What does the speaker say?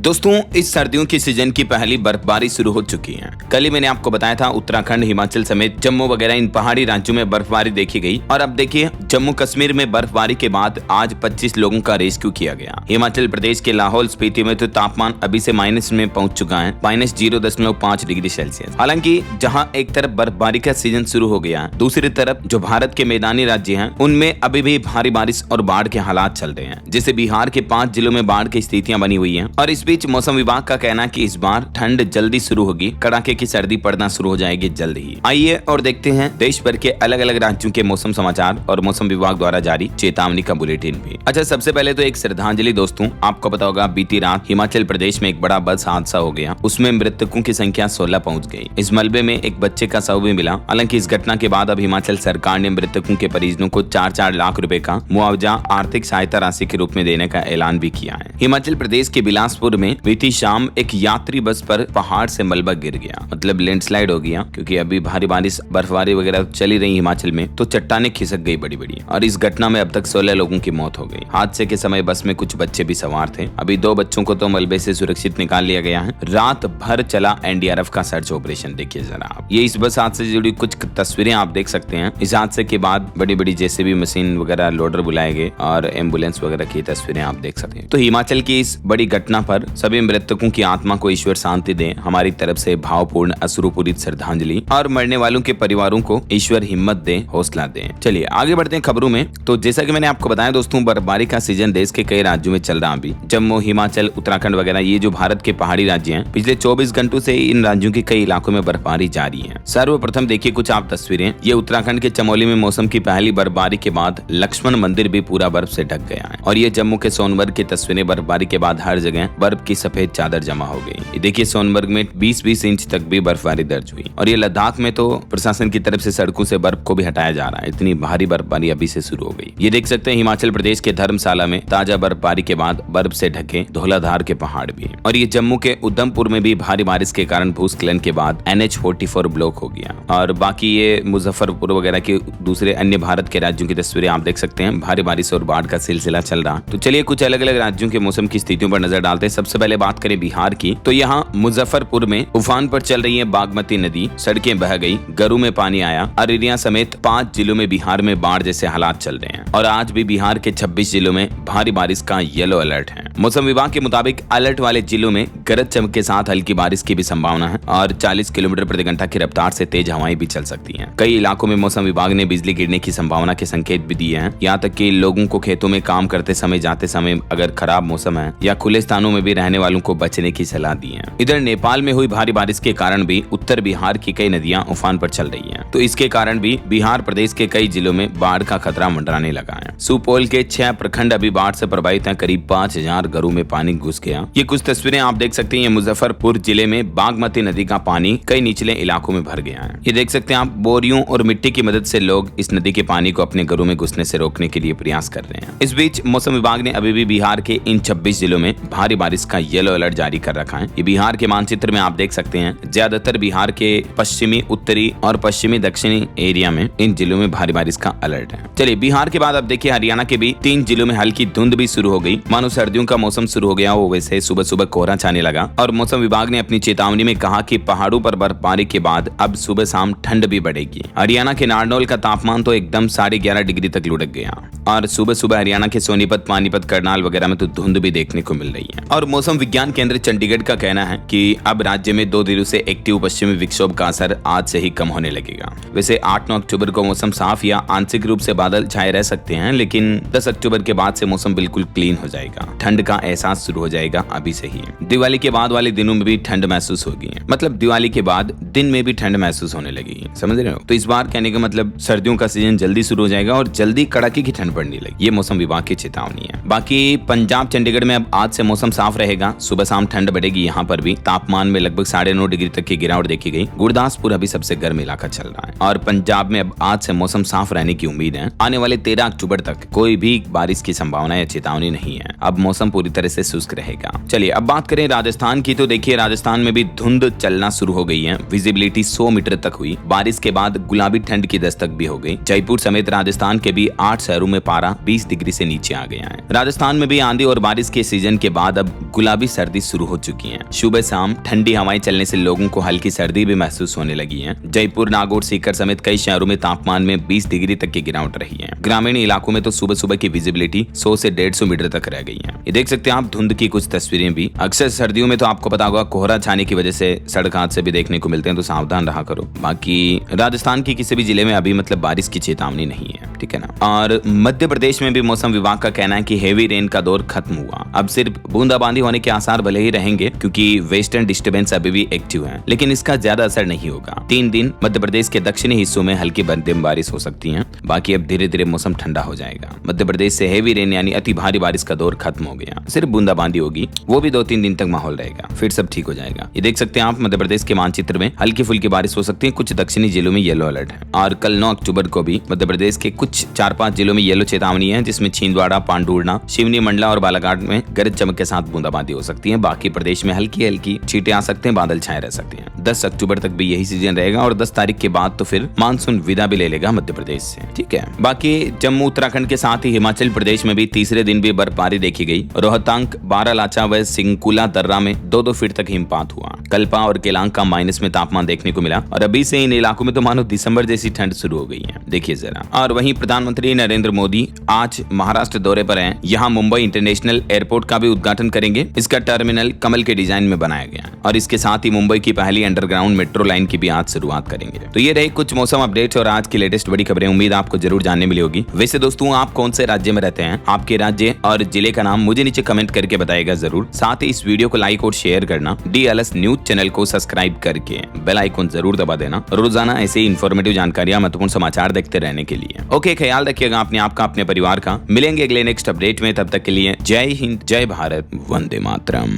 दोस्तों, इस सर्दियों की सीजन की पहली बर्फबारी शुरू हो चुकी है। कल ही मैंने आपको बताया था उत्तराखंड, हिमाचल समेत जम्मू वगैरह इन पहाड़ी राज्यों में बर्फबारी देखी गई। और अब देखिए, जम्मू कश्मीर में बर्फबारी के बाद आज 25 लोगों का रेस्क्यू किया गया। हिमाचल प्रदेश के लाहौल स्पीति में तो तापमान अभी से माइनस में पहुंच चुका है, -0.5 डिग्री सेल्सियस। हालांकि जहां एक तरफ बर्फबारी का सीजन शुरू हो गया है, दूसरी तरफ जो भारत के मैदानी राज्य हैं उनमें अभी भी भारी बारिश और बाढ़ के हालात चल रहे हैं। जैसे बिहार के 5 जिलों में बाढ़ की स्थितियां बनी हुई है। और इस बीच मौसम विभाग का कहना है कि इस बार ठंड जल्दी शुरू होगी, कड़ाके की सर्दी पड़ना शुरू हो जाएगी जल्द ही। आइए और देखते हैं देश भर के अलग अलग राज्यों के मौसम समाचार और मौसम विभाग द्वारा जारी चेतावनी का बुलेटिन भी। अच्छा, सबसे पहले तो एक श्रद्धांजलि दोस्तों। आपको पता होगा, बीती रात हिमाचल प्रदेश में एक बड़ा बस हादसा हो गया। उसमें मृतकों की संख्या 16 पहुंच गई। इस मलबे में एक बच्चे का शव भी मिला। हालांकि इस घटना के बाद अब हिमाचल सरकार ने मृतकों के परिजनों को 4-4 लाख रुपए का मुआवजा आर्थिक सहायता राशि के रूप में देने का ऐलान भी किया है। हिमाचल प्रदेश के बिलासपुर में बीती शाम एक यात्री बस पर पहाड़ से मलबा गिर गया, मतलब लैंडस्लाइड हो गया। क्योंकि अभी भारी बारिश बर्फबारी वगैरह चली रही हिमाचल में, तो चट्टानें खिसक गई बड़ी बड़ी। और इस घटना में अब तक 16 लोगों की मौत हो गई। हादसे के समय बस में कुछ बच्चे भी सवार थे। अभी 2 बच्चों को तो मलबे से सुरक्षित निकाल लिया गया है। रात भर चला एनडीआरएफ का सर्च ऑपरेशन। देखिए जरा आप, ये इस बस हादसे से जुड़ी कुछ तस्वीरें आप देख सकते हैं। इस हादसे के बाद बड़ी बड़ी जेसीबी मशीन वगैरह, लोडर बुलाए गए और एम्बुलेंस वगैरह की तस्वीरें आप देख सकते हैं। तो हिमाचल की इस बड़ी घटना पर सभी मृतकों की आत्मा को ईश्वर शांति दे, हमारी तरफ से भावपूर्ण अश्रुपूरित श्रद्धांजलि। और मरने वालों के परिवारों को ईश्वर हिम्मत दे, हौसला दे। चलिए आगे बढ़ते हैं खबरों में। तो जैसा कि मैंने आपको बताया दोस्तों, बर्फबारी का सीजन देश के कई राज्यों में चल रहा है। अभी जम्मू, हिमाचल, उत्तराखंड वगैरह ये जो भारत के पहाड़ी राज्य हैं, पिछले 24 घंटों से इन राज्यों के कई इलाकों में बर्फबारी जारी है। सर्वप्रथम देखिए कुछ आप तस्वीरें। ये उत्तराखंड के चमोली में मौसम की पहली बर्फबारी के बाद लक्ष्मण मंदिर भी पूरा बर्फ से ढक गया है। और ये जम्मू के सोनमर्ग की तस्वीरें। बर्फबारी के बाद हर जगह बर्फ की सफेद चादर जमा हो गई। देखिए सोनमर्ग में 20-20 इंच तक भी बर्फबारी दर्ज हुई। और ये लद्दाख में तो प्रशासन की तरफ से सड़कों से बर्फ को भी हटाया जा रहा है। इतनी भारी बर्फबारी अभी से शुरू हो गई। ये देख सकते हैं हिमाचल प्रदेश के धर्मशाला में ताजा बर्फबारी के बाद बर्फ से ढके धौलाधार के पहाड़ भी। और ये जम्मू के उधमपुर में भी भारी बारिश के कारण भूस्खलन के बाद NH-44 ब्लॉक हो गया। और बाकी ये मुजफ्फरपुर वगैरह के दूसरे अन्य भारत के राज्यों की तस्वीरें आप देख सकते हैं। भारी बारिश और बाढ़ का सिलसिला चल रहा। तो चलिए कुछ अलग अलग राज्यों के मौसम की स्थितियों पर नजर डालते हैं। सबसे पहले बात करें बिहार की, तो यहाँ मुजफ्फरपुर में उफान पर चल रही है बागमती नदी। सड़कें बह गई, घरों में पानी आया। अररिया समेत 5 जिलों में बिहार में बाढ़ जैसे हालात चल रहे हैं। और आज भी बिहार के 26 जिलों में भारी बारिश का येलो अलर्ट है। मौसम विभाग के मुताबिक अलर्ट वाले जिलों में गरज चमक के साथ हल्की बारिश की भी संभावना है। और 40 किलोमीटर प्रति घंटा की रफ्तार से तेज हवाएं भी चल सकती हैं। कई इलाकों में मौसम विभाग ने बिजली गिरने की संभावना के संकेत भी दिए हैं। यहाँ तक कि लोगों को खेतों में काम करते समय, जाते समय अगर खराब मौसम है या खुले स्थानों में भी रहने वालों को बचने की सलाह दी है। इधर नेपाल में हुई भारी बारिश के कारण भी उत्तर बिहार की कई नदियां उफान पर चल रही हैं। तो इसके कारण भी बिहार प्रदेश के कई जिलों में बाढ़ का खतरा मंडराने लगा है। सुपौल के 6 प्रखंड अभी बाढ़ से प्रभावित हैं। करीब 5000 घरों में पानी घुस गया। ये कुछ तस्वीरें आप देख सकते हैं। मुजफ्फरपुर जिले में बागमती नदी का पानी कई निचले इलाकों में भर गया है। ये देख सकते हैं आप, बोरियों और मिट्टी की मदद से लोग इस नदी के पानी को अपने घरों में घुसने से रोकने के लिए प्रयास कर रहे हैं। इस बीच मौसम विभाग ने अभी भी बिहार के इन 26 जिलों में भारी बारिश का येलो अलर्ट जारी कर रखा है। ये बिहार के मानचित्र में आप देख सकते हैं। ज्यादातर बिहार के पश्चिमी, उत्तरी और पश्चिमी दक्षिणी एरिया में इन जिलों में भारी बारिश का अलर्ट है। चलिए बिहार के बाद अब देखिए हरियाणा के भी 3 जिलों में हल्की धुंध भी शुरू हो गई। मानो सर्दियों का मौसम शुरू हो गया हो वैसे सुबह सुबह कोहरा छाने लगा। और मौसम विभाग ने अपनी चेतावनी में कहा कि पहाड़ों पर बर्फबारी के बाद अब सुबह शाम ठंड भी बढ़ेगी। हरियाणा के नारनौल का तापमान तो एकदम 11.5 डिग्री तक लुढ़क गया। और सुबह सुबह हरियाणा के सोनीपत, पानीपत, करनाल वगैरह में तो धुंध भी देखने को मिल रही है। और मौसम विज्ञान केंद्र चंडीगढ़ का कहना है कि अब राज्य में 2 दिनों से एक्टिव पश्चिमी विक्षोभ का असर आज से ही कम होने लगेगा। वैसे 8-9 अक्टूबर को मौसम साफ या आंशिक रूप से बादल छाए रह सकते हैं, लेकिन 10 अक्टूबर के बाद से मौसम बिल्कुल क्लीन हो जाएगा। ठंड का एहसास शुरू हो जाएगा अभी से ही। दिवाली के बाद वाले दिनों में भी ठंड महसूस होगी। मतलब दिवाली के बाद दिन में भी ठंड महसूस होने लगेगी। समझ रहे हो? तो इस बार कहने का मतलब सर्दियों का सीजन जल्दी शुरू हो जाएगा और जल्दी कड़ाके की ठंड पड़ने लगी। ये मौसम विभाग की चेतावनी है। बाकी पंजाब, चंडीगढ़ में अब आज से मौसम साफ रहेगा। सुबह शाम ठंड बढ़ेगी। यहाँ पर भी तापमान में लगभग 9.5 डिग्री तक की गिरावट देखी गई। गुरदासपुर अभी सबसे गर्म इलाका चल रहा है। और पंजाब में अब आज से मौसम साफ रहने की उम्मीद है। आने वाले 13 अक्टूबर तक कोई भी बारिश की संभावना या चेतावनी नहीं है। अब मौसम पूरी तरह से शुष्क रहेगा। चलिए अब बात करें राजस्थान की, तो देखिए राजस्थान में भी धुंध चलना शुरू हो गई है। विजिबिलिटी 100 मीटर तक हुई। बारिश के बाद गुलाबी ठंड की दस्तक भी हो गई। जयपुर समेत राजस्थान के भी 8 शहरों में पारा 20 डिग्री से नीचे आ गया है। राजस्थान में भी आंधी और बारिश के सीजन के बाद अब गुलाबी सर्दी शुरू हो चुकी है। सुबह शाम ठंडी हवाएं चलने से लोगों को हल्की सर्दी भी महसूस होने लगी है। जयपुर, नागौर, सीकर समेत कई शहरों में तापमान में 20 डिग्री तक की गिरावट रही है। ग्रामीण इलाकों में तो सुबह सुबह की विजिबिलिटी 100 से 150 मीटर तक रह गई है। ये देख सकते हैं आप धुंध की कुछ तस्वीरें भी। अक्सर सर्दियों में तो आपको पता होगा कोहरा छाने की वजह से सड़क हादसे भी देखने को मिलते हैं, तो सावधान रहा करो। बाकी राजस्थान के किसी भी जिले में अभी मतलब बारिश की चेतावनी नहीं है, ठीक है ना। और मध्य प्रदेश में भी मौसम विभाग का कहना है कि हेवी रेन का दौर खत्म हुआ। अब सिर्फ बूंदाबांदी होने के आसार भले ही रहेंगे क्योंकि वेस्टर्न डिस्टर्बेंस अभी भी एक्टिव है, लेकिन इसका ज्यादा असर नहीं होगा। 3 दिन मध्य प्रदेश के दक्षिणी हिस्सों में हल्की मध्यम बारिश हो सकती है। बाकी अब धीरे धीरे मौसम ठंडा हो जाएगा। मध्य प्रदेश से हेवी रेन यानी अति भारी बारिश का दौर खत्म हो गया। सिर्फ बूंदाबांदी होगी, वो भी 2-3 दिन तक माहौल रहेगा, फिर सब ठीक हो जाएगा। ये देख सकते हैं आप मध्य प्रदेश के मानचित्र में हल्की फुल्की बारिश हो सकती है। कुछ दक्षिणी जिलों में येलो अलर्ट है। और कल 9 अक्टूबर को भी मध्य प्रदेश के कुछ 4-5 जिलों में येलो चेतावनी है, जिसमें छिंदवाड़ा, पांडुर्णा, सिवनी, मंडला और बालाघाट में गरज चमक के साथ बूंदाबांदी हो सकती है। बाकी प्रदेश में हल्की हल्की छींटे आ सकते हैं, बादल छाए रह सकते हैं। 10 अक्टूबर तक भी यही सीजन रहेगा और 10 तारीख के बाद तो फिर मानसून विदा भी ले लेगा मध्य प्रदेश से, ठीक है। बाकी जम्मू उत्तराखंड के साथ ही हिमाचल प्रदेश में भी तीसरे दिन भी बर्फबारी देखी गई। रोहतांग, बारालाचा व सिंकुला दर्रा में 2-2 फीट तक हिमपात हुआ। कल्पा और केलांग का माइनस में तापमान देखने को मिला और अभी से इन इलाकों में तो मानो दिसंबर जैसी ठंड शुरू हो गई है, देखिए जरा। और वहीं प्रधानमंत्री नरेंद्र मोदी आज महाराष्ट्र दौरे पर हैं। यहाँ मुंबई इंटरनेशनल एयरपोर्ट का भी उद्घाटन करेंगे। इसका टर्मिनल कमल के डिजाइन में बनाया गया और इसके साथ ही मुंबई की पहली अंडरग्राउंड मेट्रो लाइन की भी आज शुरुआत करेंगे। तो ये रहे कुछ मौसम अपडेट्स और आज की लेटेस्ट बड़ी खबरें। उम्मीद आपको जरूर जानने मिली होगी। वैसे दोस्तों, आप कौन से राज्य में रहते हैं? आपके राज्य और जिले का नाम मुझे नीचे कमेंट करके बताइएगा जरूर। साथ ही इस वीडियो को लाइक और शेयर करना। DLS न्यूज चैनल को सब्सक्राइब करके बेल आइकन जरूर दबा देना, रोजाना ऐसे ही इन्फॉर्मेटिव जानकारियां, महत्वपूर्ण समाचार देखते रहने के लिए। ओके, ख्याल रखिएगा अपने आप का, अपने परिवार का। मिलेंगे अगले नेक्स्ट अपडेट में, तब तक के लिए जय हिंद, जय भारत, वंदे मातरम।